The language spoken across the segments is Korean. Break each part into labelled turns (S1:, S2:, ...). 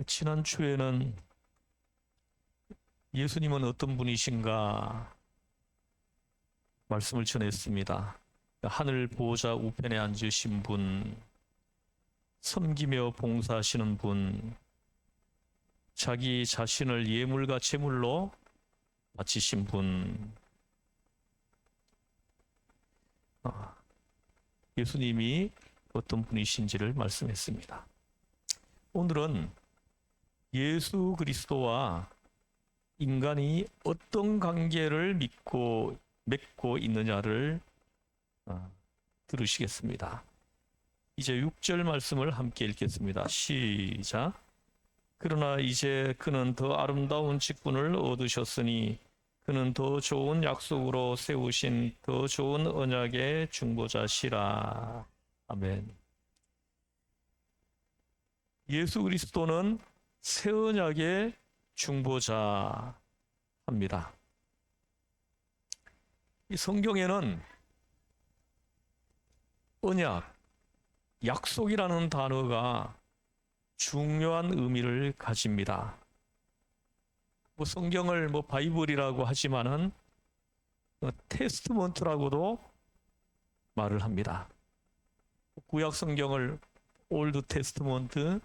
S1: 지난주에는 예수님은 어떤 분이신가 말씀을 전했습니다. 하늘 보호자 우편에 앉으신 분, 섬기며 봉사하시는 분, 자기 자신을 예물과 제물로 바치신 분, 예수님이 어떤 분이신지를 말씀했습니다. 오늘은 예수 그리스도와 인간이 어떤 관계를 맺고 있느냐를 들으시겠습니다. 이제 6절 말씀을 함께 읽겠습니다. 시작. 그러나 이제 그는 더 아름다운 직분을 얻으셨으니 그는 더 좋은 약속으로 세우신 더 좋은 언약의 중보자시라. 아멘. 예수 그리스도는 새 언약의 중보자합니다. 이 성경에는 언약, 약속이라는 단어가 중요한 의미를 가집니다. 성경을 바이블이라고 하지만은 테스트먼트라고도 말을 합니다. 구약 성경을 올드 테스트먼트,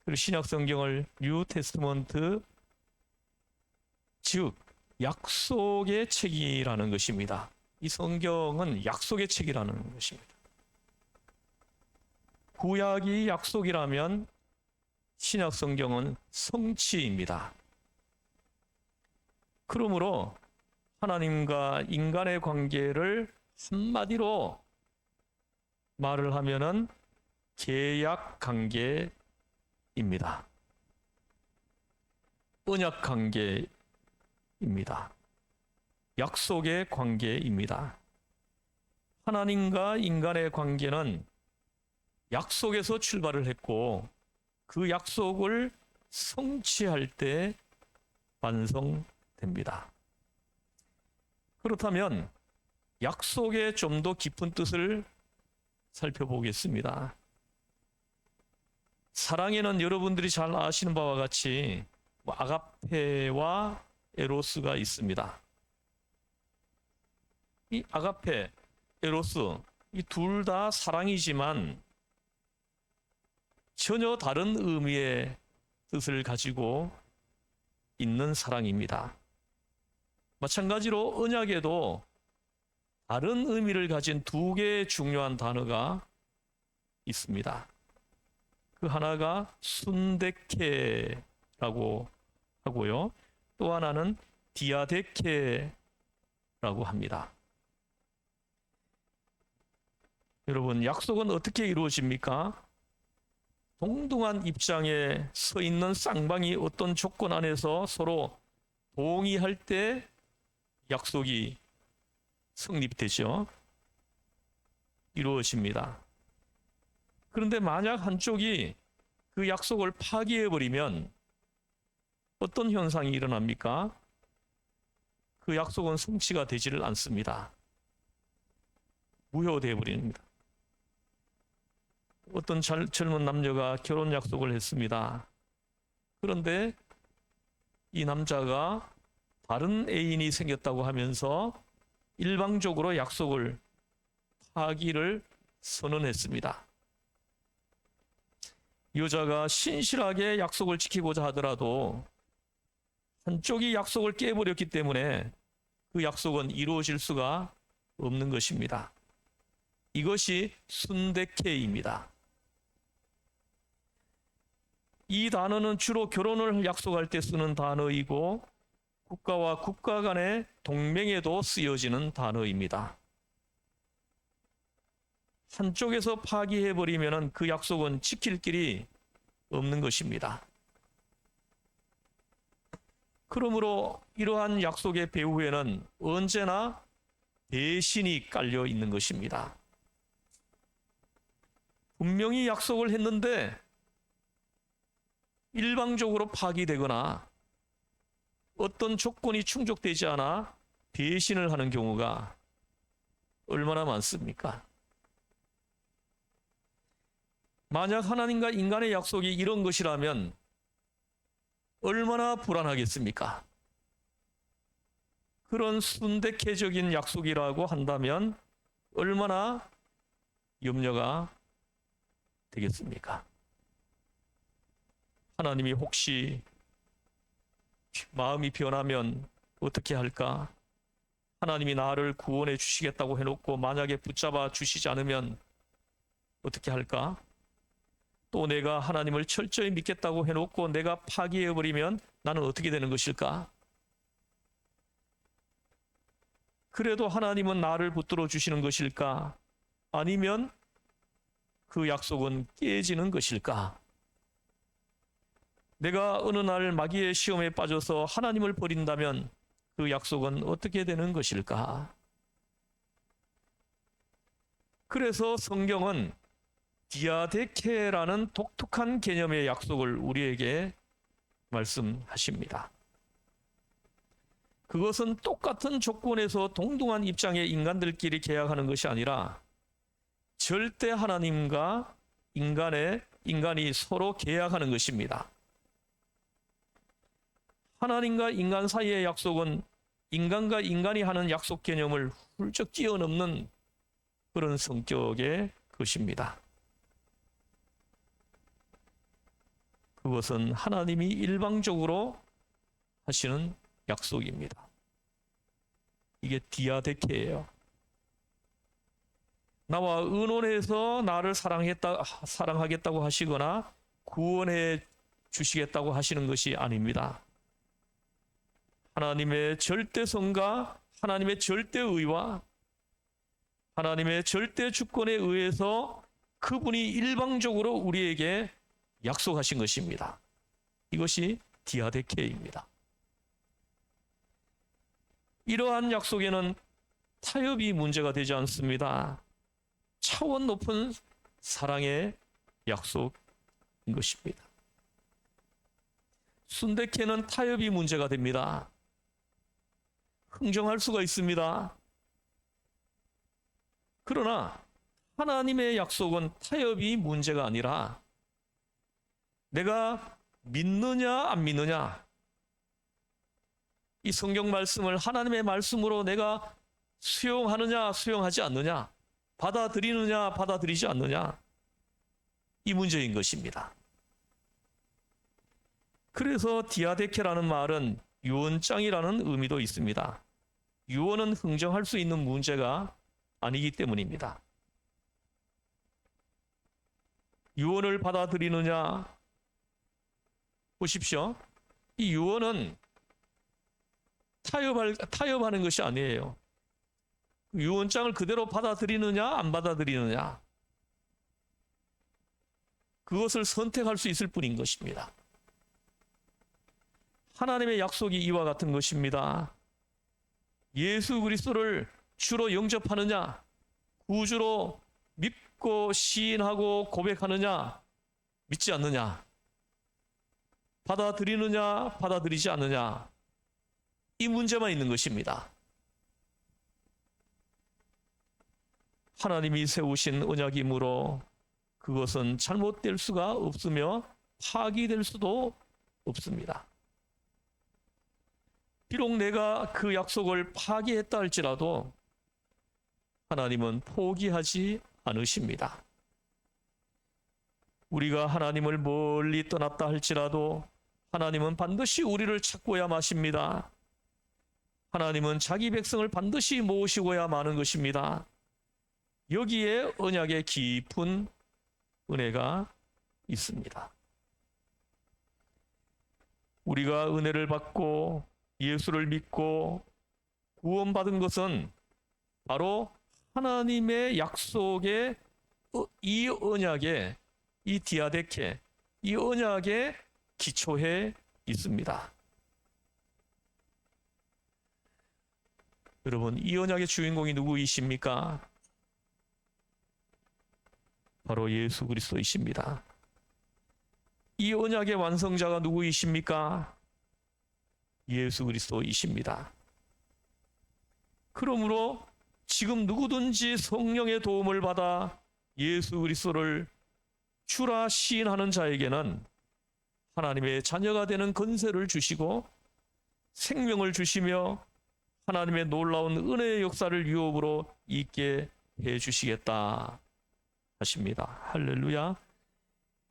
S1: 그리고 신약 성경을 뉴 테스트먼트, 즉 약속의 책이라는 것입니다. 이 성경은 약속의 책이라는 것입니다. 구약이 약속이라면 신약 성경은 성취입니다. 그러므로 하나님과 인간의 관계를 한마디로 말을 하면은 계약 관계입니다. 언약 관계입니다. 약속의 관계입니다. 하나님과 인간의 관계는 약속에서 출발을 했고 그 약속을 성취할 때 완성됩니다. 그렇다면 약속의 좀 더 깊은 뜻을 살펴보겠습니다. 사랑에는 여러분들이 잘 아시는 바와 같이 아가페와 에로스가 있습니다. 이 아가페, 에로스, 이 둘 다 사랑이지만 전혀 다른 의미의 뜻을 가지고 있는 사랑입니다. 마찬가지로 언약에도 다른 의미를 가진 두 개의 중요한 단어가 있습니다. 그 하나가 순데케라고 하고요. 또 하나는 디아데케라고 합니다. 여러분, 약속은 어떻게 이루어집니까? 동등한 입장에 서 있는 쌍방이 어떤 조건 안에서 서로 동의할 때 약속이 성립되죠. 이루어집니다. 그런데 만약 한쪽이 그 약속을 파기해버리면 어떤 현상이 일어납니까? 그 약속은 성취가 되지를 않습니다. 무효되어 버립니다. 어떤 젊은 남녀가 결혼 약속을 했습니다. 그런데 이 남자가 다른 애인이 생겼다고 하면서 일방적으로 약속을 파기를 선언했습니다. 여자가 신실하게 약속을 지키고자 하더라도 한쪽이 약속을 깨버렸기 때문에 그 약속은 이루어질 수가 없는 것입니다. 이것이 순데케입니다. 이 단어는 주로 결혼을 약속할 때 쓰는 단어이고 국가와 국가 간의 동맹에도 쓰여지는 단어입니다. 한쪽에서 파기해버리면 그 약속은 지킬 길이 없는 것입니다. 그러므로 이러한 약속의 배후에는 언제나 배신이 깔려 있는 것입니다. 분명히 약속을 했는데 일방적으로 파기되거나 어떤 조건이 충족되지 않아 배신을 하는 경우가 얼마나 많습니까? 만약 하나님과 인간의 약속이 이런 것이라면 얼마나 불안하겠습니까? 그런 순대케적인 약속이라고 한다면 얼마나 염려가 되겠습니까? 하나님이 혹시 마음이 변하면 어떻게 할까? 하나님이 나를 구원해 주시겠다고 해놓고 만약에 붙잡아 주시지 않으면 어떻게 할까? 또 내가 하나님을 철저히 믿겠다고 해놓고 내가 파기해버리면 나는 어떻게 되는 것일까? 그래도 하나님은 나를 붙들어 주시는 것일까? 아니면 그 약속은 깨지는 것일까? 내가 어느 날 마귀의 시험에 빠져서 하나님을 버린다면 그 약속은 어떻게 되는 것일까? 그래서 성경은 디아데케라는 독특한 개념의 약속을 우리에게 말씀하십니다. 그것은 똑같은 조건에서 동등한 입장의 인간들끼리 계약하는 것이 아니라 절대 하나님과 인간이 서로 계약하는 것입니다. 하나님과 인간 사이의 약속은 인간과 인간이 하는 약속 개념을 훌쩍 뛰어넘는 그런 성격의 것입니다. 그것은 하나님이 일방적으로 하시는 약속입니다. 이게 디아데케예요. 나와 의논해서 나를 사랑하겠다고 하시거나 구원해 주시겠다고 하시는 것이 아닙니다. 하나님의 절대성과 하나님의 절대의와 하나님의 절대 주권에 의해서 그분이 일방적으로 우리에게 약속하신 것입니다. 이것이 디아데케입니다. 이러한 약속에는 타협이 문제가 되지 않습니다. 차원 높은 사랑의 약속인 것입니다. 순대케는 타협이 문제가 됩니다. 흥정할 수가 있습니다. 그러나 하나님의 약속은 타협이 문제가 아니라 내가 믿느냐 안 믿느냐, 이 성경 말씀을 하나님의 말씀으로 내가 수용하느냐 수용하지 않느냐, 받아들이느냐 받아들이지 않느냐, 이 문제인 것입니다. 그래서 디아데케라는 말은 유언장이라는 의미도 있습니다. 유언은 흥정할 수 있는 문제가 아니기 때문입니다. 유언을 받아들이느냐, 보십시오. 이 유언은 타협하는 것이 아니에요. 유언장을 그대로 받아들이느냐 안 받아들이느냐, 그것을 선택할 수 있을 뿐인 것입니다. 하나님의 약속이 이와 같은 것입니다. 예수 그리스도를 주로 영접하느냐, 구주로 믿고 시인하고 고백하느냐, 믿지 않느냐, 받아들이느냐 받아들이지 않느냐, 이 문제만 있는 것입니다. 하나님이 세우신 언약이므로 그것은 잘못될 수가 없으며 파기될 수도 없습니다. 비록 내가 그 약속을 파기했다 할지라도 하나님은 포기하지 않으십니다. 우리가 하나님을 멀리 떠났다 할지라도 하나님은 반드시 우리를 찾고야 마십니다. 하나님은 자기 백성을 반드시 모으시고야 마는 것입니다. 여기에 언약의 깊은 은혜가 있습니다. 우리가 은혜를 받고 예수를 믿고 구원받은 것은 바로 하나님의 약속의 이 언약의, 이 디아데케, 이 언약의 기초에 있습니다. 여러분, 이 언약의 주인공이 누구이십니까? 바로 예수 그리스도이십니다. 이 언약의 완성자가 누구이십니까? 예수 그리스도이십니다. 그러므로 지금 누구든지 성령의 도움을 받아 예수 그리스도를 주라 시인하는 자에게는 하나님의 자녀가 되는 권세를 주시고 생명을 주시며 하나님의 놀라운 은혜의 역사를 유업으로 있게 해 주시겠다 하십니다. 할렐루야.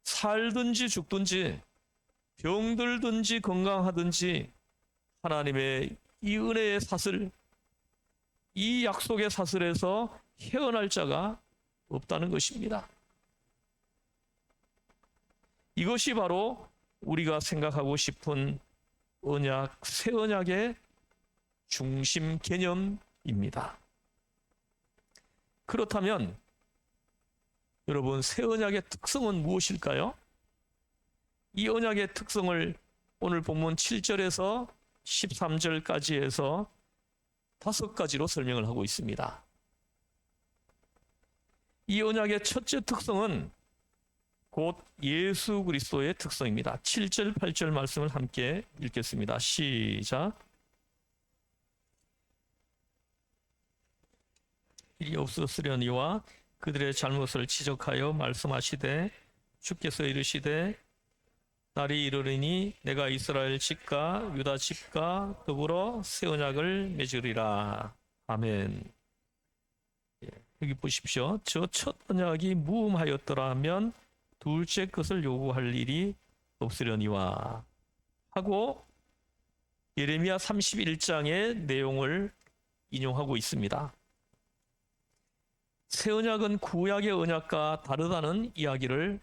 S1: 살든지 죽든지 병들든지 건강하든지 하나님의 이 은혜의 사슬, 이 약속의 사슬에서 헤어날 자가 없다는 것입니다. 이것이 바로 우리가 생각하고 싶은 언약, 새 언약의 중심 개념입니다. 그렇다면 여러분, 새 언약의 특성은 무엇일까요? 이 언약의 특성을 오늘 본문 7절에서 13절까지 해서 5가지로 설명을 하고 있습니다. 이 언약의 첫째 특성은 곧 예수 그리스도의 특성입니다. 7절, 8절 말씀을 함께 읽겠습니다. 시작. 일이 없었으려니와 그들의 잘못을 지적하여 말씀하시되 주께서 이르시되 날이 이르리니 내가 이스라엘 집과 유다 집과 더불어 새 언약을 맺으리라. 아멘. 여기 보십시오. 저 첫 언약이 무음하였더라면 둘째 것을 요구할 일이 없으려니와 하고 예레미야 31장의 내용을 인용하고 있습니다. 새 언약은 구약의 언약과 다르다는 이야기를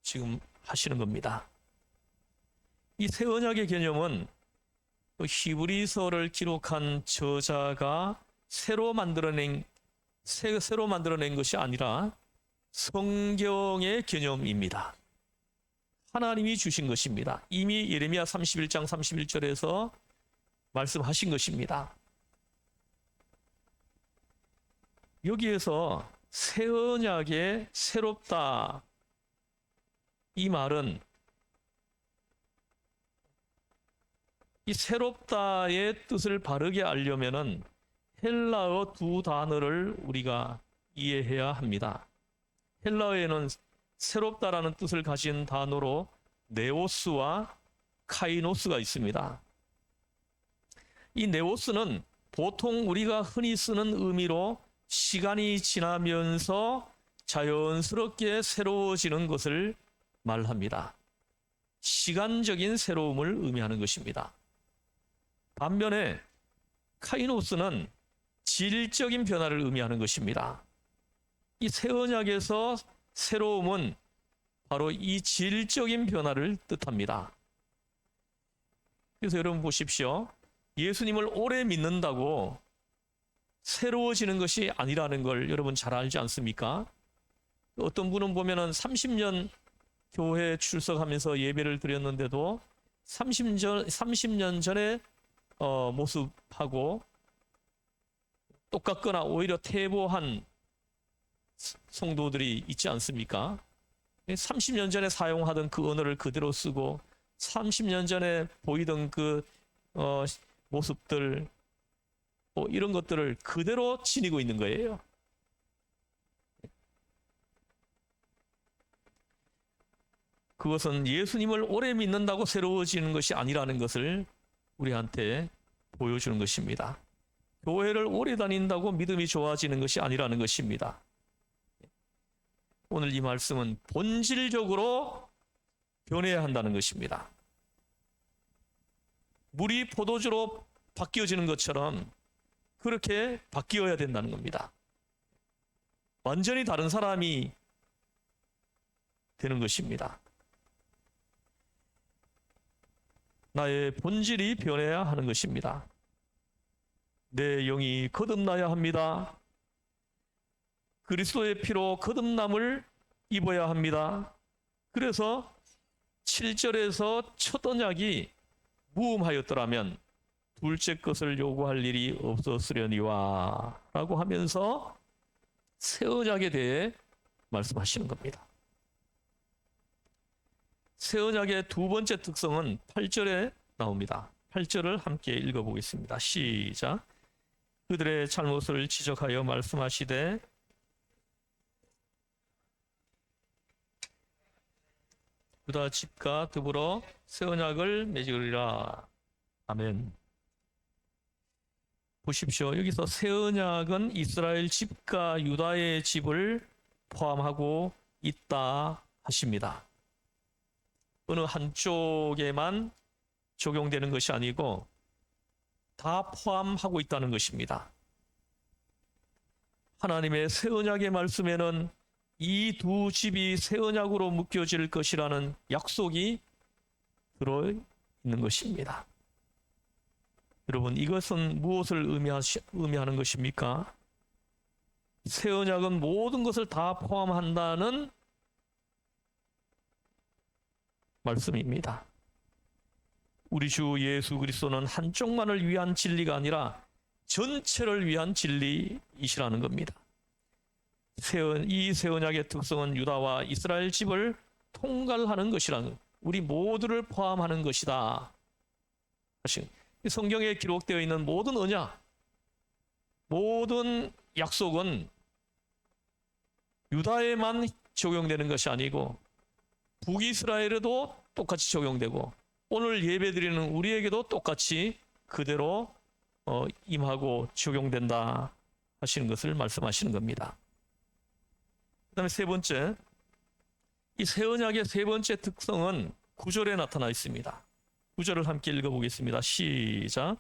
S1: 지금 하시는 겁니다. 이 새 언약의 개념은 히브리서를 기록한 저자가 새로 만들어낸 것이 아니라 성경의 개념입니다. 하나님이 주신 것입니다. 이미 예레미야 31장 31절에서 말씀하신 것입니다. 여기에서 새 언약의 새롭다, 이 말은 이 새롭다의 뜻을 바르게 알려면은 헬라어 두 단어를 우리가 이해해야 합니다. 헬라어에는 새롭다라는 뜻을 가진 단어로 네오스와 카이노스가 있습니다. 이 네오스는 보통 우리가 흔히 쓰는 의미로 시간이 지나면서 자연스럽게 새로워지는 것을 말합니다. 시간적인 새로움을 의미하는 것입니다. 반면에 카이노스는 질적인 변화를 의미하는 것입니다. 이 새 언약에서 새로움은 바로 이 질적인 변화를 뜻합니다. 그래서 여러분 보십시오. 예수님을 오래 믿는다고 새로워지는 것이 아니라는 걸 여러분 잘 알지 않습니까? 어떤 분은 보면은 30년 교회에 출석하면서 예배를 드렸는데도 30년 전에 모습하고 똑같거나 오히려 퇴보한 성도들이 있지 않습니까? 30년 전에 사용하던 그 언어를 그대로 쓰고 30년 전에 보이던 그 모습들, 이런 것들을 그대로 지니고 있는 거예요. 그것은 예수님을 오래 믿는다고 새로워지는 것이 아니라는 것을 우리한테 보여주는 것입니다. 교회를 오래 다닌다고 믿음이 좋아지는 것이 아니라는 것입니다. 오늘 이 말씀은 본질적으로 변해야 한다는 것입니다. 물이 포도주로 바뀌어지는 것처럼 그렇게 바뀌어야 된다는 겁니다. 완전히 다른 사람이 되는 것입니다. 나의 본질이 변해야 하는 것입니다. 내 영이 거듭나야 합니다. 그리스도의 피로 거듭남을 입어야 합니다. 그래서 7절에서 첫 언약이 무음하였더라면 둘째 것을 요구할 일이 없었으려니와 라고 하면서 새 언약에 대해 말씀하시는 겁니다. 새 언약의 두 번째 특성은 8절에 나옵니다. 8절을 함께 읽어보겠습니다. 시작. 그들의 잘못을 지적하여 말씀하시되 유다 집과 더불어 새 언약을 맺으리라. 아멘. 보십시오. 여기서 새 언약은 이스라엘 집과 유다의 집을 포함하고 있다 하십니다. 어느 한쪽에만 적용되는 것이 아니고 다 포함하고 있다는 것입니다. 하나님의 새 언약의 말씀에는 이 두 집이 새 언약으로 묶여질 것이라는 약속이 들어있는 것입니다. 여러분, 이것은 무엇을 의미하는 것입니까? 새 언약은 모든 것을 다 포함한다는 말씀입니다. 우리 주 예수 그리스도는 한쪽만을 위한 진리가 아니라 전체를 위한 진리이시라는 겁니다. 이 새 언약의 특성은 유다와 이스라엘 집을 통괄하는 것이라는, 우리 모두를 포함하는 것이다. 성경에 기록되어 있는 모든 언약, 모든 약속은 유다에만 적용되는 것이 아니고 북이스라엘에도 똑같이 적용되고 오늘 예배드리는 우리에게도 똑같이 그대로 임하고 적용된다 하시는 것을 말씀하시는 겁니다. 그 다음에 세 번째, 이 새 언약의 세 번째 특성은 9절에 나타나 있습니다. 9절을 함께 읽어보겠습니다. 시작.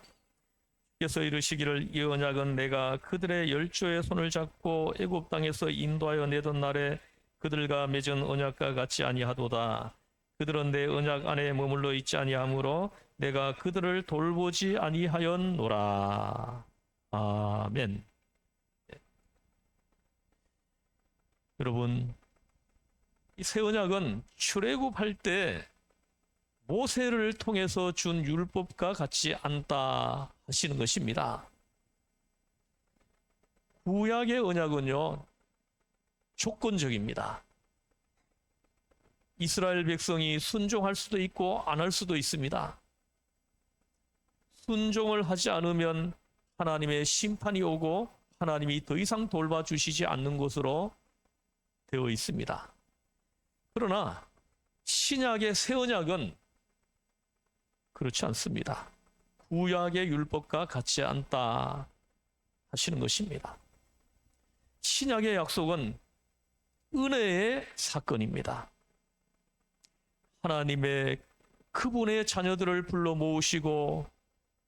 S1: 그래서 이르시기를 이 언약은 내가 그들의 열조의 손을 잡고 애굽 땅에서 인도하여 내던 날에 그들과 맺은 언약과 같지 아니하도다. 그들은 내 언약 안에 머물러 있지 아니하므로 내가 그들을 돌보지 아니하였노라. 아멘. 여러분, 이 새 언약은 출애굽할 때 모세를 통해서 준 율법과 같지 않다 하시는 것입니다. 구약의 언약은요, 조건적입니다. 이스라엘 백성이 순종할 수도 있고 안 할 수도 있습니다. 순종을 하지 않으면 하나님의 심판이 오고 하나님이 더 이상 돌봐주시지 않는 것으로 되어 있습니다. 그러나 신약의 새 언약은 그렇지 않습니다. 구약의 율법과 같지 않다 하시는 것입니다. 신약의 약속은 은혜의 사건입니다. 하나님의 그분의 자녀들을 불러 모으시고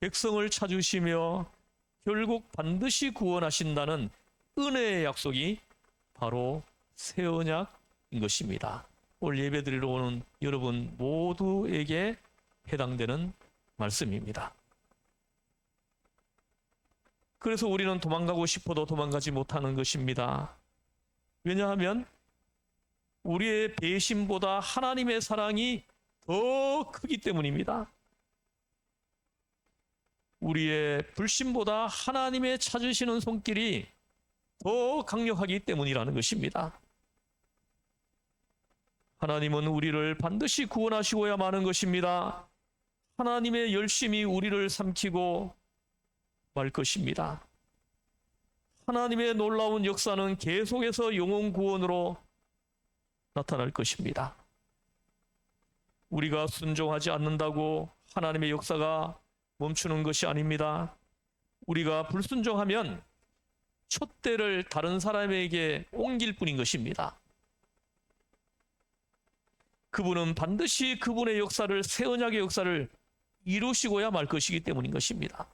S1: 백성을 찾으시며 결국 반드시 구원하신다는 은혜의 약속이 바로 새 언약인 것입니다. 오늘 예배드리러 오는 여러분 모두에게 해당되는 말씀입니다. 그래서 우리는 도망가고 싶어도 도망가지 못하는 것입니다. 왜냐하면 우리의 배신보다 하나님의 사랑이 더 크기 때문입니다. 우리의 불신보다 하나님의 찾으시는 손길이 더 강력하기 때문이라는 것입니다. 하나님은 우리를 반드시 구원하시고야 마는 것입니다. 하나님의 열심이 우리를 삼키고 말 것입니다. 하나님의 놀라운 역사는 계속해서 영혼 구원으로 나타날 것입니다. 우리가 순종하지 않는다고 하나님의 역사가 멈추는 것이 아닙니다. 우리가 불순종하면 촛대를 다른 사람에게 옮길 뿐인 것입니다. 그분은 반드시 그분의 역사를, 새 언약의 역사를 이루시고야 말 것이기 때문인 것입니다.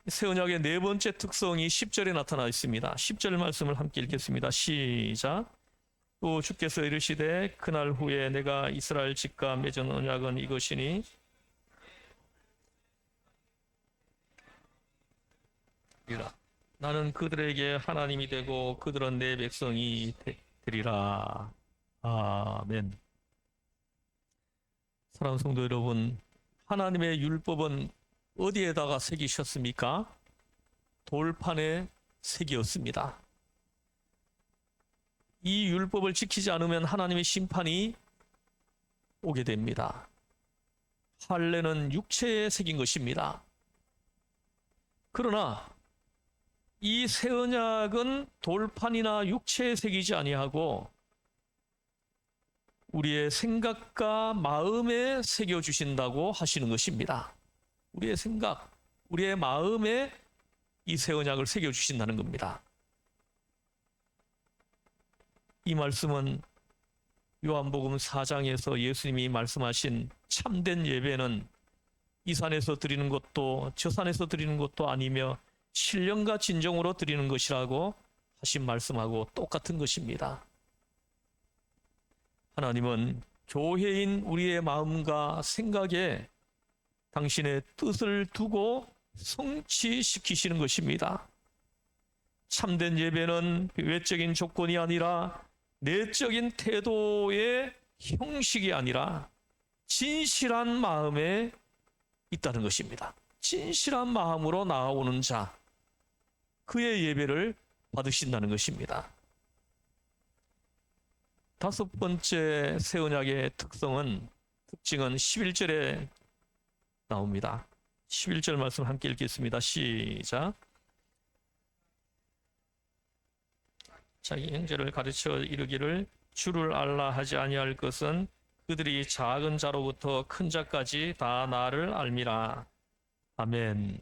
S1: 새 언약의 네 번째 특성이 10절에 나타나 있습니다. 10절 말씀을 함께 읽겠습니다. 시작. 또 주께서 이르시되 그날 후에 내가 이스라엘 집과 맺은 언약은 이것이니 나는 그들에게 하나님이 되고 그들은 내 백성이 되리라. 아멘. 사랑하는 성도 여러분, 하나님의 율법은 어디에다가 새기셨습니까? 돌판에 새기었습니다. 이 율법을 지키지 않으면 하나님의 심판이 오게 됩니다. 할례는 육체에 새긴 것입니다. 그러나 이 새 언약은 돌판이나 육체에 새기지 아니하고 우리의 생각과 마음에 새겨 주신다고 하시는 것입니다. 우리의 생각, 우리의 마음에 이 새 언약을 새겨 주신다는 겁니다. 이 말씀은 요한복음 4장에서 예수님이 말씀하신 참된 예배는 이 산에서 드리는 것도 저 산에서 드리는 것도 아니며 신령과 진정으로 드리는 것이라고 하신 말씀하고 똑같은 것입니다. 하나님은 교회인 우리의 마음과 생각에 당신의 뜻을 두고 성취시키시는 것입니다. 참된 예배는 외적인 조건이 아니라 내적인 태도의 형식이 아니라 진실한 마음에 있다는 것입니다. 진실한 마음으로 나아오는 자, 그의 예배를 받으신다는 것입니다. 다섯 번째 새 언약의 특징은 11절에 나옵니다. 11절 말씀 함께 읽겠습니다. 시작. 자기 형제를 가르쳐 이르기를 주를 알라 하지 아니할 것은 그들이 작은 자로부터 큰 자까지 다 나를 알미라. 아멘.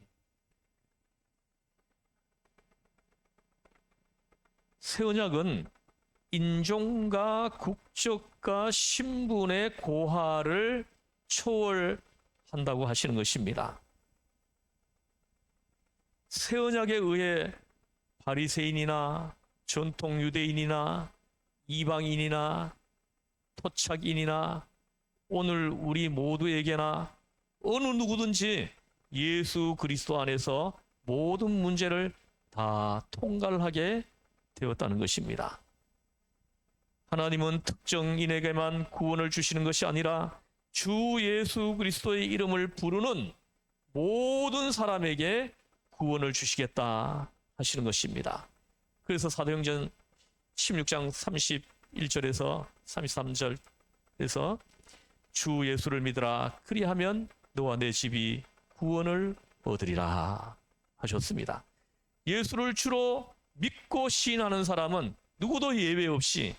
S1: 새 언약은 인종과 국적과 신분의 고하를 초월한다고 하시는 것입니다. 새 언약에 의해 바리새인이나 전통 유대인이나 이방인이나 토착인이나 오늘 우리 모두에게나 어느 누구든지 예수 그리스도 안에서 모든 문제를 다 통달하게 되었다는 것입니다. 하나님은 특정인에게만 구원을 주시는 것이 아니라 주 예수 그리스도의 이름을 부르는 모든 사람에게 구원을 주시겠다 하시는 것입니다. 그래서 사도행전 16장 31절에서 33절에서 주 예수를 믿으라 그리하면 너와 내 집이 구원을 얻으리라 하셨습니다. 예수를 주로 믿고 시인하는 사람은 누구도 예외 없이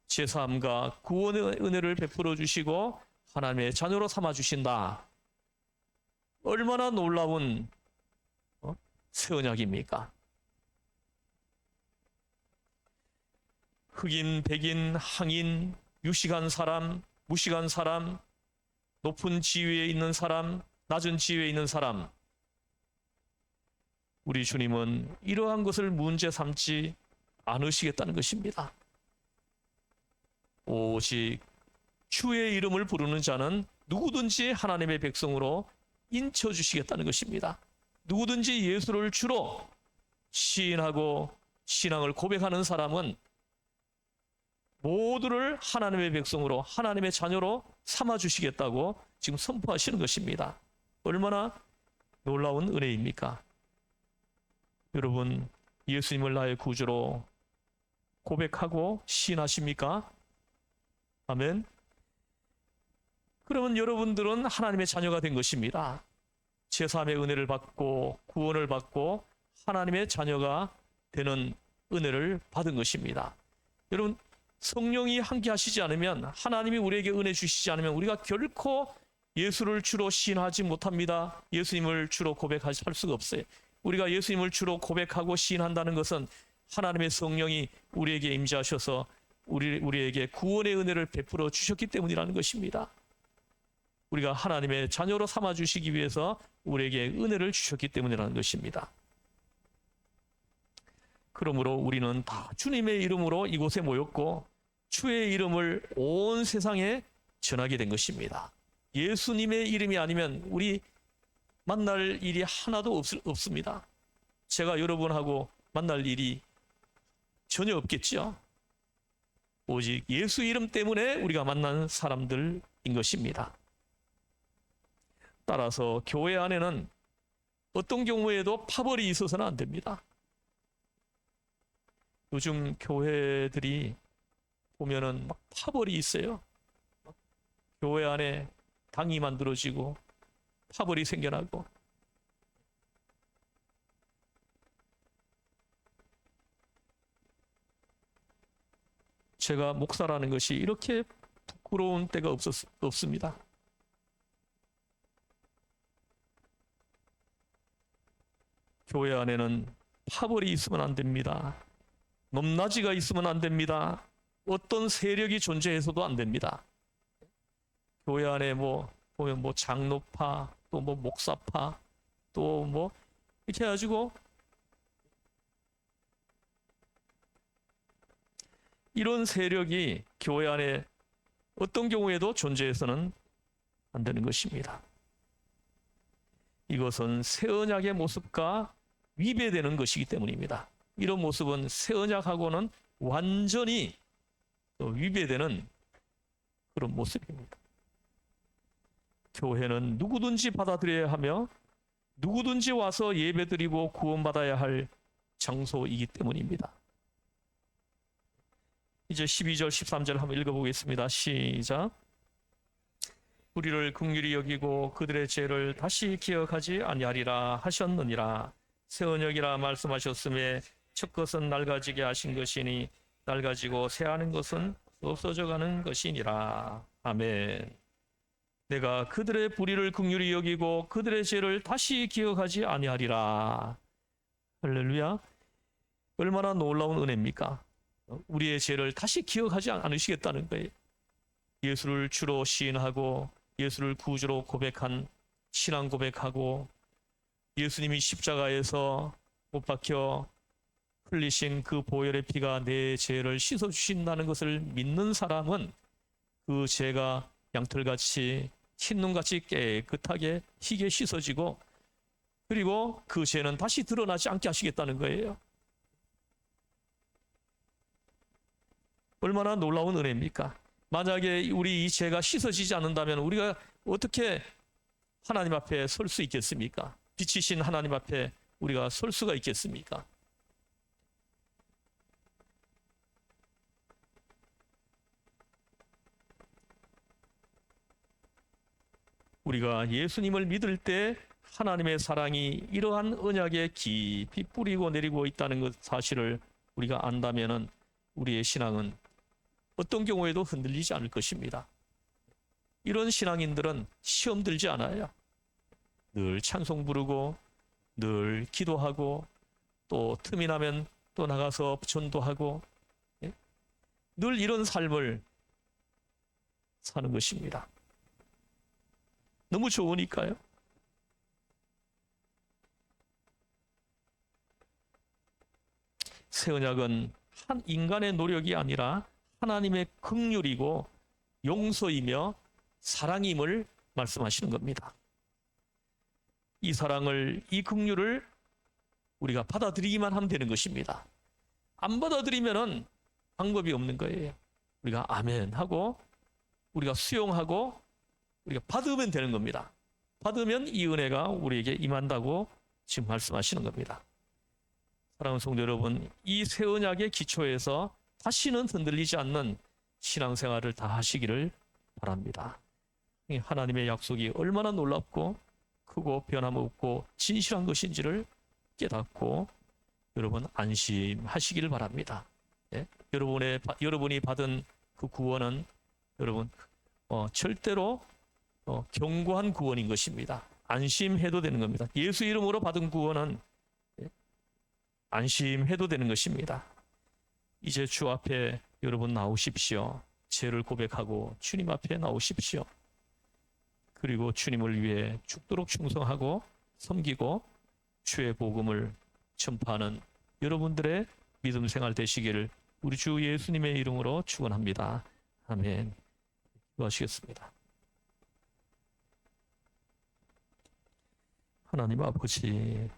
S1: 제사함과 구원의 은혜를 베풀어 주시고 하나님의 자녀로 삼아 주신다. 얼마나 놀라운 새 언약입니까? 흑인, 백인, 항인, 유식한 사람, 무식한 사람, 높은 지위에 있는 사람, 낮은 지위에 있는 사람, 우리 주님은 이러한 것을 문제 삼지 않으시겠다는 것입니다. 오직 주의 이름을 부르는 자는 누구든지 하나님의 백성으로 인쳐주시겠다는 것입니다. 누구든지 예수를 주로 시인하고 신앙을 고백하는 사람은 모두를 하나님의 백성으로, 하나님의 자녀로 삼아주시겠다고 지금 선포하시는 것입니다. 얼마나 놀라운 은혜입니까? 여러분, 예수님을 나의 구주로 고백하고 시인하십니까? 아멘. 그러면 여러분들은 하나님의 자녀가 된 것입니다. 제3의 은혜를 받고 구원을 받고 하나님의 자녀가 되는 은혜를 받은 것입니다. 여러분, 성령이 함께 하시지 않으면, 하나님이 우리에게 은혜 주시지 않으면 우리가 결코 예수를 주로 시인하지 못합니다. 예수님을 주로 고백할 수가 없어요. 우리가 예수님을 주로 고백하고 시인한다는 것은 하나님의 성령이 우리에게 임재하셔서 우리에게 구원의 은혜를 베풀어 주셨기 때문이라는 것입니다. 우리가 하나님의 자녀로 삼아 주시기 위해서 우리에게 은혜를 주셨기 때문이라는 것입니다. 그러므로 우리는 다 주님의 이름으로 이곳에 모였고 주의 이름을 온 세상에 전하게 된 것입니다. 예수님의 이름이 아니면 우리 만날 일이 하나도 없습니다. 제가 여러분하고 만날 일이 전혀 없겠죠. 오직 예수 이름 때문에 우리가 만난 사람들인 것입니다. 따라서 교회 안에는 어떤 경우에도 파벌이 있어서는 안 됩니다. 요즘 교회들이 보면은 막 파벌이 있어요. 교회 안에 당이 만들어지고 파벌이 생겨나고, 제가 목사라는 것이 이렇게 부끄러운 때가 없습니다. 교회 안에는 파벌이 있으면 안 됩니다. 높낮이가 있으면 안 됩니다. 어떤 세력이 존재해서도 안 됩니다. 교회 안에 보면 장로파, 또 목사파, 또 이렇게 해가지고 이런 세력이 교회 안에 어떤 경우에도 존재해서는 안 되는 것입니다. 이것은 새 언약의 모습과 위배되는 것이기 때문입니다. 이런 모습은 새 언약하고는 완전히 위배되는 그런 모습입니다. 교회는 누구든지 받아들여야 하며 누구든지 와서 예배드리고 구원받아야 할 장소이기 때문입니다. 이제 12절 13절 한번 읽어보겠습니다. 시작. 우리를 긍휼히 여기고 그들의 죄를 다시 기억하지 아니하리라 하셨느니라. 새 언약이라 말씀하셨음에 첫 것은 낡아지게 하신 것이니 낡아지고 새하는 것은 없어져 가는 것이니라. 아멘. 내가 그들의 불의를 긍휼히 여기고 그들의 죄를 다시 기억하지 아니하리라. 할렐루야. 얼마나 놀라운 은혜입니까? 우리의 죄를 다시 기억하지 않으시겠다는 거예요. 예수를 주로 시인하고 예수를 구주로 고백한 신앙 고백하고 예수님이 십자가에서 못 박혀 흘리신 그 보혈의 피가 내 죄를 씻어주신다는 것을 믿는 사람은 그 죄가 양털같이 흰눈같이 깨끗하게 희게 씻어지고 그리고 그 죄는 다시 드러나지 않게 하시겠다는 거예요. 얼마나 놀라운 은혜입니까? 만약에 우리 이 죄가 씻어지지 않는다면 우리가 어떻게 하나님 앞에 설 수 있겠습니까? 빛이신 하나님 앞에 우리가 설 수가 있겠습니까? 우리가 예수님을 믿을 때 하나님의 사랑이 이러한 언약에 깊이 뿌리고 내리고 있다는 것 사실을 우리가 안다면은 우리의 신앙은 어떤 경우에도 흔들리지 않을 것입니다. 이런 신앙인들은 시험 들지 않아요. 늘 찬송 부르고 늘 기도하고 또 틈이 나면 또 나가서 전도하고 늘 이런 삶을 사는 것입니다. 너무 좋으니까요. 새 언약은 한 인간의 노력이 아니라 하나님의 긍휼이고 용서이며 사랑임을 말씀하시는 겁니다. 이 사랑을, 이 긍휼을 우리가 받아들이기만 하면 되는 것입니다. 안 받아들이면은 방법이 없는 거예요. 우리가 아멘 하고 우리가 수용하고 우리가 받으면 되는 겁니다. 받으면 이 은혜가 우리에게 임한다고 지금 말씀하시는 겁니다. 사랑하는 성도 여러분, 이 새 언약의 기초에서 다시는 흔들리지 않는 신앙생활을 다 하시기를 바랍니다. 하나님의 약속이 얼마나 놀랍고 크고 변함없고 진실한 것인지를 깨닫고 여러분 안심하시기를 바랍니다. 예? 여러분이 받은 그 구원은 여러분 절대로 견고한 구원인 것입니다. 안심해도 되는 겁니다. 예수 이름으로 받은 구원은 안심해도 되는 것입니다. 이제 주 앞에 여러분 나오십시오. 죄를 고백하고 주님 앞에 나오십시오. 그리고 주님을 위해 죽도록 충성하고 섬기고 주의 복음을 전파하는 여러분들의 믿음 생활 되시기를 우리 주 예수님의 이름으로 축원합니다. 아멘. 기도하시겠습니다. 하나님 아버지,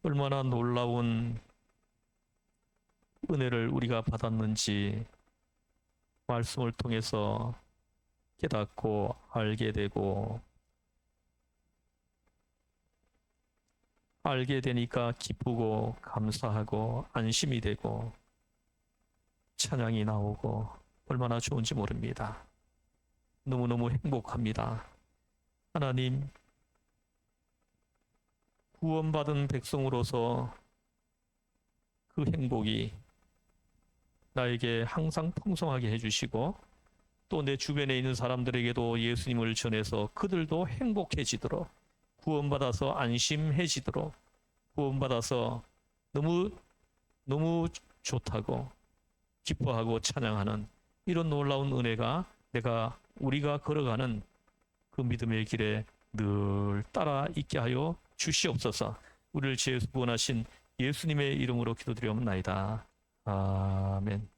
S1: 얼마나 놀라운 은혜를 우리가 받았는지 말씀을 통해서 깨닫고 알게 되고 알게 되니까 기쁘고 감사하고 안심이 되고 찬양이 나오고 얼마나 좋은지 모릅니다. 너무너무 행복합니다. 하나님, 구원받은 백성으로서 그 행복이 나에게 항상 풍성하게 해주시고 또 내 주변에 있는 사람들에게도 예수님을 전해서 그들도 행복해지도록 구원받아서 안심해지도록 구원받아서 너무 너무 좋다고 기뻐하고 찬양하는 이런 놀라운 은혜가 우리가 걸어가는 그 믿음의 길에 늘 따라 있게 하여 주시옵소서. 우리를 죄에서 구원하신 예수님의 이름으로 기도드리옵나이다. 아멘.